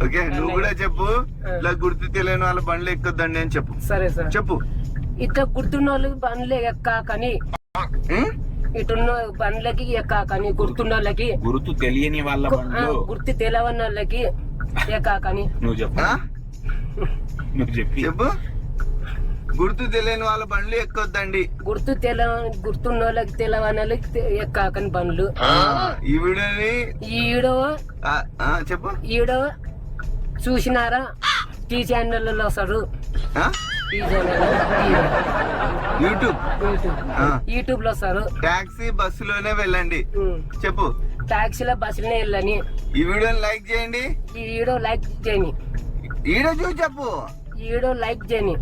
Okay, నువ్వు కూడా చెప్పు. ఇలా గుర్తు తెలియని వాళ్ళ బండ్లు ఎక్కొద్దండి అని చెప్పు. సరే సార్. చెప్పు. ఇట్లా గుర్తున్న వాళ్ళు బండ్లు ఎక్కాకని, ఇటున్న బండ్లకి ఎక్కాకని, గుర్తున్న వాళ్ళకి, గుర్తు తెలియని వాళ్ళ బండ్లు, గుర్తు తెలవని వాళ్ళకి ఎక్కాకని. నువ్వు చెప్పు. నువ్వు చెప్పు. గుర్తు తెలియని వాళ్ళ బండ్లు ఎక్కొద్దండి. గుర్తున్న వాళ్ళకి తెలవని వాళ్ళకి ఎక్కాకని బండ్లు. ఈ వీడియోని చెప్పు. ఈడో చూసినారా? టీ ఛానల్లో వస్తాడు. యూట్యూబ్ లో వస్తారు. టాక్సీ బస్సులోనే వెళ్ళండి. చెప్పు. టాక్సీలో బస్సులోనే వెళ్ళని. ఈ వీడియోని లైక్ చేయండి. ఈ వీడియో లైక్ చేయని. ఈడో చూసి చెప్పు. ఈ వీడియో లైక్ చేయని.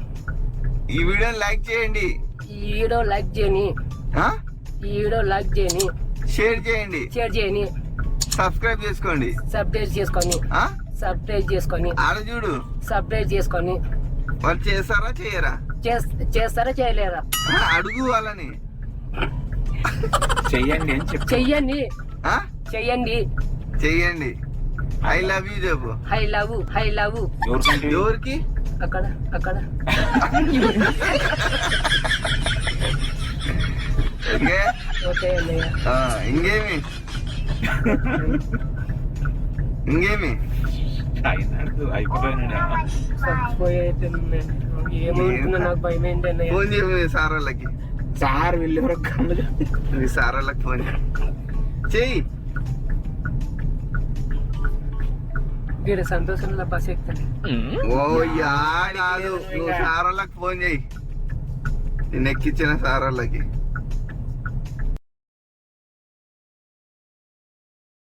ఈ వీడియోని లైక్ చేయండి. ఈ వీడియో లైక్ చేయని. ఈ వీడియో లైక్ చేయని. షేర్ చేయండి. షేర్ చేయని. సబ్స్క్రైబ్ చేసుకోండి. సబ్స్క్రైబ్ చేసుకొని. సబ్స్క్రైబ్ చేసుకొని. ఆడ చూడు. సబ్స్క్రైబ్ చేసుకొని. వాళ్ళు చేస్తారా చేయరా? చేస్తారా చేయలేరా? అడుగు వాళ్ళని. చెయ్యండి అని చెప్పు. చెయ్యండి. చెయ్యండి. చెయ్యండి. ఐ లవ్ యూ చెప్పు. I love. ఎవరికి? అక్కడ. ఓకే. ఓకే ఇంకేమి ఏమవుతుందో నాకు భయం ఏంటన్నా. ఫోన్ చేయము సార్ వాళ్ళకి. సార్ వెళ్ళేవరకు మీ సార్ వాళ్ళకి ఫోన్ చెయ్యి. వీడు సంతోషంలో బస్ ఎక్కుతాను. ఓ యాడు నువ్వు సార్ వాళ్ళకి ఫోన్ చెయ్యి. నేను ఎక్కించిన సార్ వాళ్ళకి.